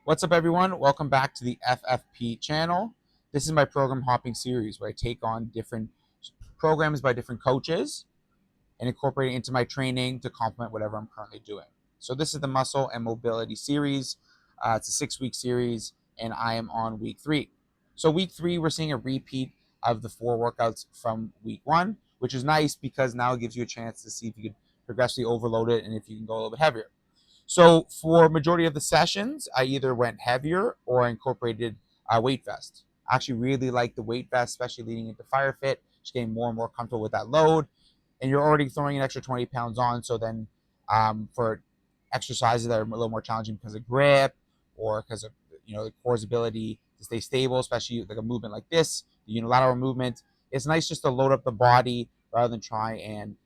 What's up, everyone? Welcome back to the FFP channel. This is my program hopping series where I take on different programs by different coaches and incorporate it into my training to complement whatever I'm currently doing. So, this is the muscle and mobility series. It's a 6 week series, and I am on week 3. So, week 3, we're seeing a repeat of the 4 workouts from week 1, which is nice because now it gives you a chance to see if you can progressively overload it and if you can go a little bit heavier. So for majority of the sessions, I either went heavier or incorporated a weight vest. I actually really like the weight vest, especially leading into fire fit, just getting more and more comfortable with that load. And you're already throwing an extra 20 pounds on. So then for exercises that are a little more challenging because of grip or because of the core's ability to stay stable, especially like a movement like this, the unilateral movement, it's nice just to load up the body rather than try and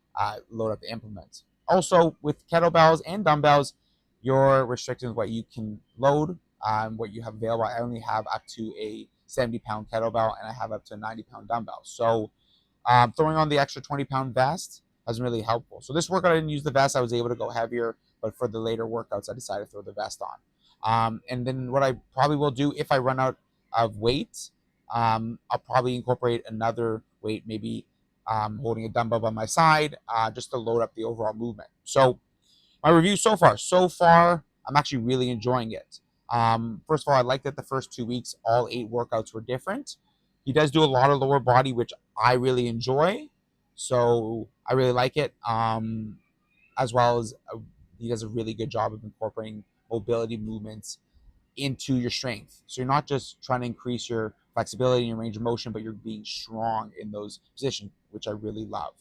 load up the implements. Also, with kettlebells and dumbbells, you're restricted with what you can load, what you have available. I only have up to a 70-pound kettlebell and I have up to a 90-pound dumbbell. So throwing on the extra 20-pound vest has been really helpful. So this workout, I didn't use the vest. I was able to go heavier, but for the later workouts, I decided to throw the vest on. And then what I probably will do if I run out of weight, I'll probably incorporate another weight, maybe holding a dumbbell by my side, just to load up the overall movement. So my review so far, I'm actually really enjoying it. First of all, I like that the first 2 weeks, all 8 workouts were different. He does do a lot of lower body, which I really enjoy. So I really like it. As well as he does a really good job of incorporating mobility movements into your strength. So you're not just trying to increase your flexibility and your range of motion, but you're being strong in those positions, which I really love.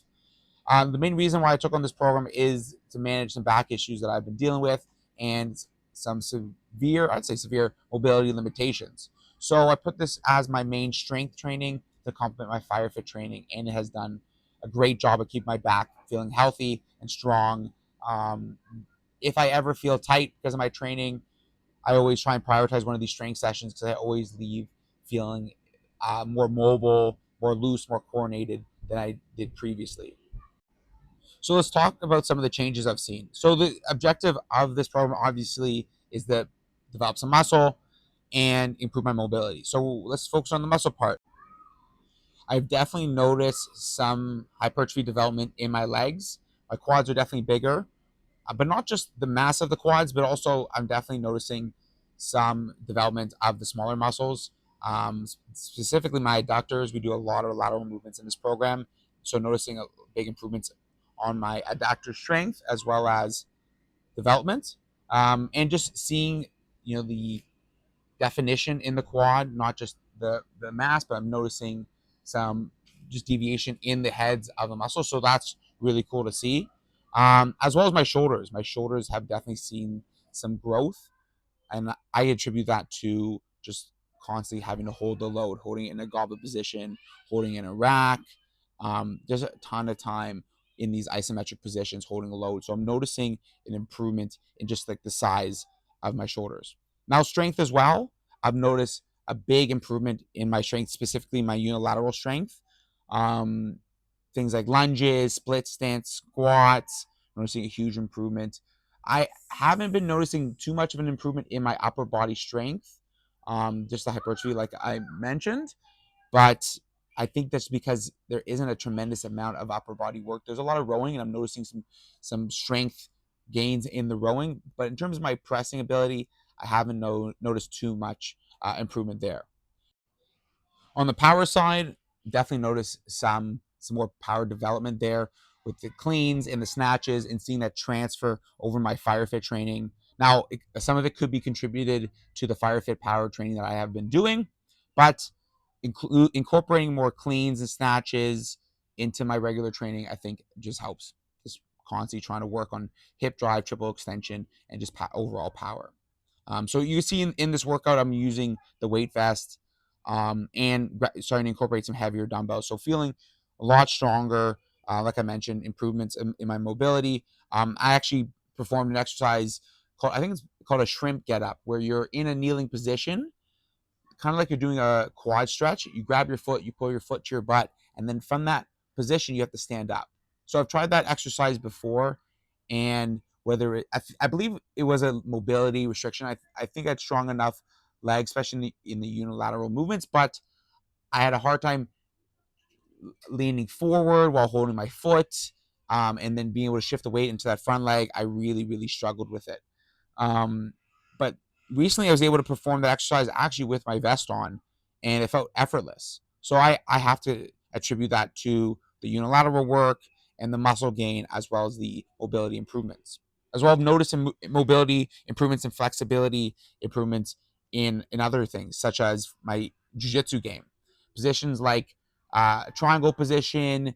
The main reason why I took on this program is to manage some back issues that I've been dealing with and some severe mobility limitations. So I put this as my main strength training to complement my fire fit training, and it has done a great job of keeping my back feeling healthy and strong. Um, if I ever feel tight because of my training, I always try and prioritize one of these strength sessions because I always leave feeling more mobile, more loose, more coordinated than I did previously. So let's talk about some of the changes I've seen. So the objective of this program obviously is to develop some muscle and improve my mobility. So let's focus on the muscle part. I've definitely noticed some hypertrophy development in my legs. My quads are definitely bigger, but not just the mass of the quads, but also I'm definitely noticing some development of the smaller muscles. Specifically, my adductors. We do a lot of lateral movements in this program, so noticing a big improvements on my adductor strength as well as development, and just seeing the definition in the quad, not just the mass, but I'm noticing some just deviation in the heads of the muscle. So that's really cool to see. As well as my shoulders. My shoulders have definitely seen some growth, and I attribute that to just constantly having to hold the load, holding it in a goblet position, holding it in a rack. There's a ton of time in these isometric positions holding a load. So I'm noticing an improvement in just like the size of my shoulders. Now, strength as well. I've noticed a big improvement in my strength, specifically my unilateral strength. Um, Things like lunges, split stance, squats, noticing a huge improvement. I haven't been noticing too much of an improvement in my upper body strength, just the hypertrophy, like I mentioned. But I think that's because there isn't a tremendous amount of upper body work. There's a lot of rowing, and I'm noticing some strength gains in the rowing. But in terms of my pressing ability, I haven't noticed too much improvement there. On the power side, definitely notice some more power development there with the cleans and the snatches and seeing that transfer over my fire fit training. Now, some of it could be contributed to the fire fit power training that I have been doing, but incorporating more cleans and snatches into my regular training, I think just helps. Just constantly trying to work on hip drive, triple extension, and just overall power. So you see in this workout, I'm using the weight vest and starting to incorporate some heavier dumbbells. So feeling a lot stronger. Like I mentioned, improvements in my mobility. I actually performed an exercise called, I think it's called a shrimp get up, where you're in a kneeling position, kind of like you're doing a quad stretch. You grab your foot, you pull your foot to your butt, and then from that position, you have to stand up. So I've tried that exercise before, and I believe it was a mobility restriction. I think I had strong enough legs, especially in the unilateral movements, but I had a hard time leaning forward while holding my foot, and then being able to shift the weight into that front leg. I really, really struggled with it. But recently, I was able to perform that exercise actually with my vest on, and it felt effortless. So I have to attribute that to the unilateral work and the muscle gain, as well as the mobility improvements. As well, I've noticed mobility improvements and flexibility improvements in other things, such as my jiu-jitsu game. Positions like triangle position,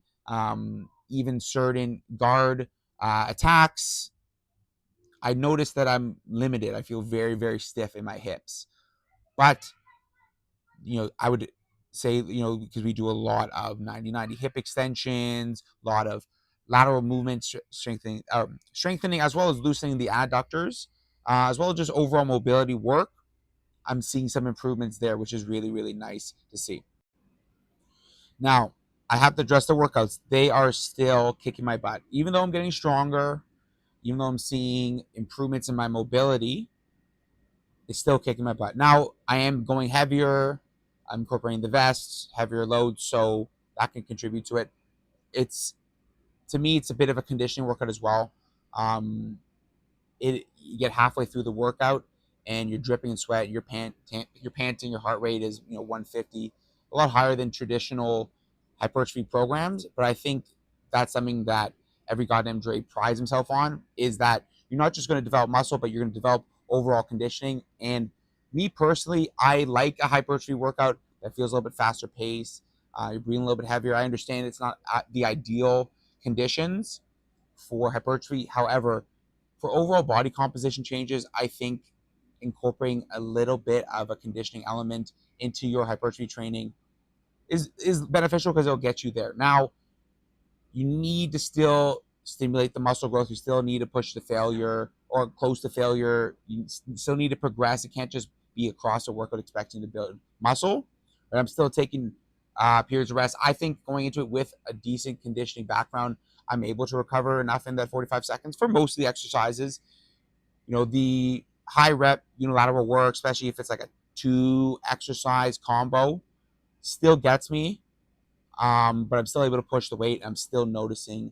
even certain guard attacks. I notice that I'm limited. I feel very, very stiff in my hips. But, I would say, because we do a lot of 90-90 hip extensions, a lot of lateral movement strengthening, as well as loosening the adductors, as well as just overall mobility work. I'm seeing some improvements there, which is really, really nice to see. Now, I have to address the workouts. They are still kicking my butt. Even though I'm getting stronger, even though I'm seeing improvements in my mobility, it's still kicking my butt. Now, I am going heavier. I'm incorporating the vests, heavier loads, so that can contribute to it. It's To me, it's a bit of a conditioning workout as well. Um, you get halfway through the workout and you're dripping in sweat, you're panting, your heart rate is 150, a lot higher than traditional hypertrophy programs. But I think that's something that every goddamn Dre prides himself on, is that you're not just going to develop muscle, but you're going to develop overall conditioning. And me personally, I like a hypertrophy workout that feels a little bit faster pace. You're breathing a little bit heavier. I understand it's not the ideal conditions for hypertrophy. However, for overall body composition changes, I think incorporating a little bit of a conditioning element into your hypertrophy training is beneficial, because it'll get you there. Now, you need to still stimulate the muscle growth. You still need to push to failure or close to failure. You still need to progress. It can't just be across a workout expecting to build muscle. But I'm still taking periods of rest. I think going into it with a decent conditioning background, I'm able to recover enough in that 45 seconds for most of the exercises. The high rep unilateral work, especially if it's like a 2 exercise combo, still gets me. But I'm still able to push the weight. I'm still noticing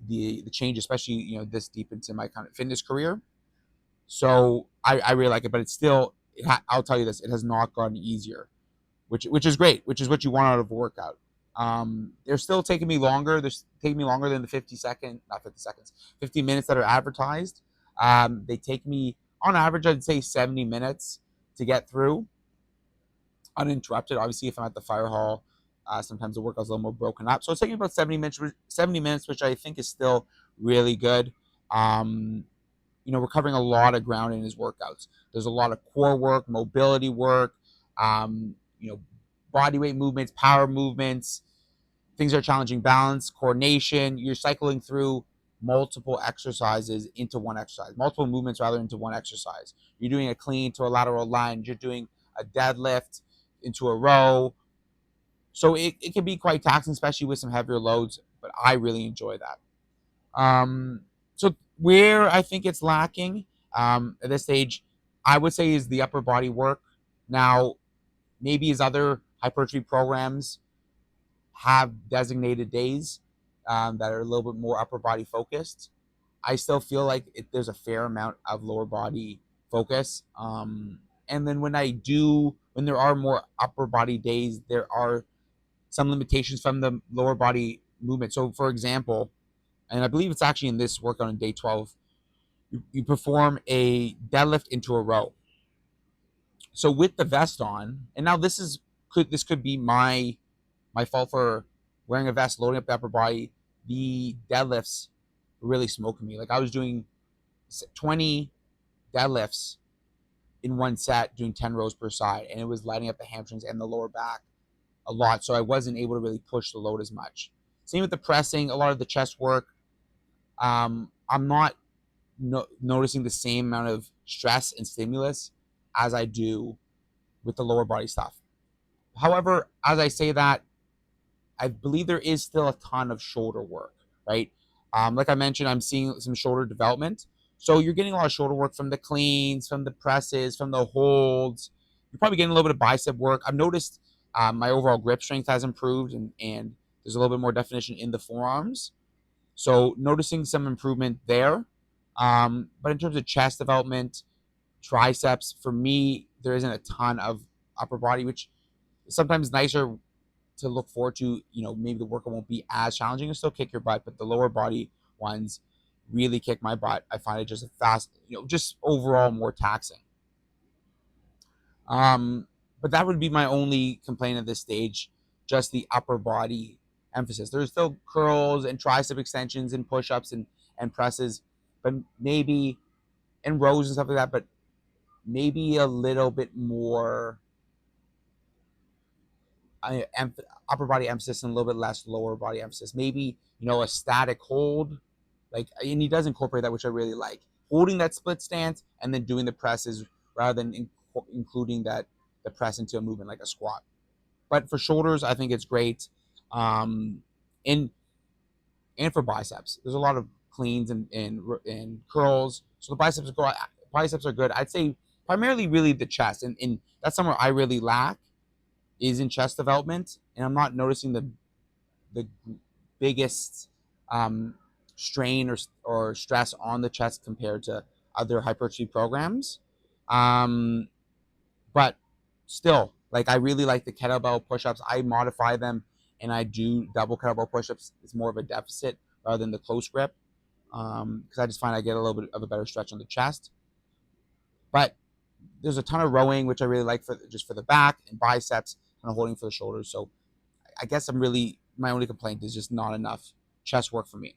the change, especially this deep into my kind of fitness career. So I really like it, but it's still. I'll tell you this: it has not gotten easier, which is great, which is what you want out of a workout. They're still taking me longer. They're taking me longer than the 50 minutes that are advertised. They take me on average, I'd say 70 minutes to get through uninterrupted. Obviously, if I'm at the fire hall, sometimes the workout's a little more broken up. So it's taking about 70 minutes, which I think is still really good. We're covering a lot of ground in his workouts. There's a lot of core work, mobility work, um, you know, body weight movements, power movements, things that are challenging balance, coordination. You're cycling through multiple exercises into one exercise, multiple movements rather into one exercise. You're doing a clean to a lateral lunge. You're doing a deadlift into a row. So it can be quite taxing, especially with some heavier loads, but I really enjoy that. So where I think it's lacking at this stage, I would say, is the upper body work. Now, maybe his other hypertrophy programs have designated days that are a little bit more upper body focused. I still feel like there's a fair amount of lower body focus. And then when there are more upper body days, there are some limitations from the lower body movement. So, for example, and I believe it's actually in this workout on day 12, you perform a deadlift into a row. So with the vest on, and now this could be my fault for wearing a vest, loading up the upper body. The deadlifts were really smoking me. Like, I was doing 20 deadlifts in one set, doing 10 rows per side, and it was lighting up the hamstrings and the lower back a lot. So I wasn't able to really push the load as much. Same with the pressing, a lot of the chest work. I'm not noticing the same amount of stress and stimulus as I do with the lower body stuff. However, as I say that, I believe there is still a ton of shoulder work, right? Like I mentioned, I'm seeing some shoulder development. So you're getting a lot of shoulder work from the cleans, from the presses, from the holds. You're probably getting a little bit of bicep work. I've noticed my overall grip strength has improved, and there's a little bit more definition in the forearms. So noticing some improvement there. But in terms of chest development, triceps, for me, there isn't a ton of upper body, which is sometimes nicer to look forward to. Maybe the workout won't be as challenging. It'll still kick your butt, but the lower body ones really kick my butt. I find it just a fast, just overall more taxing. But that would be my only complaint at this stage, just the upper body emphasis. There's still curls and tricep extensions and push-ups and presses, but maybe and rows and stuff like that, but maybe a little bit more upper body emphasis and a little bit less lower body emphasis. Maybe, a static hold, and he does incorporate that, which I really like. Holding that split stance and then doing the presses rather than including the press into a movement like a squat. But for shoulders, I think it's great. And for biceps, there's a lot of cleans and curls. So the biceps are good. I'd say primarily really the chest, and that's somewhere I really lack is in chest development, and I'm not noticing the biggest strain or stress on the chest compared to other hypertrophy programs. But still, I really like the kettlebell push-ups. I modify them, and I do double kettlebell push-ups. It's more of a deficit rather than the close grip, because I just find I get a little bit of a better stretch on the chest. But there's a ton of rowing, which I really like for the back, and biceps, kind of holding for the shoulders. So I guess my only complaint is just not enough chest work for me.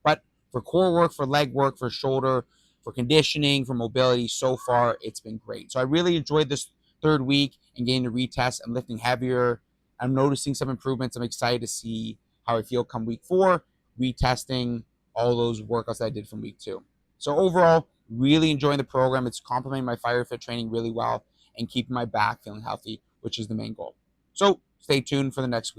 But for core work, for leg work, for shoulder, for conditioning, for mobility, so far it's been great. So I really enjoyed this third week and getting to retest. I'm lifting heavier. I'm noticing some improvements. I'm excited to see how I feel come week 4, retesting all those workouts that I did from week 2. So overall, really enjoying the program. It's complementing my Fire Fit training really well and keeping my back feeling healthy, which is the main goal. So stay tuned for the next week.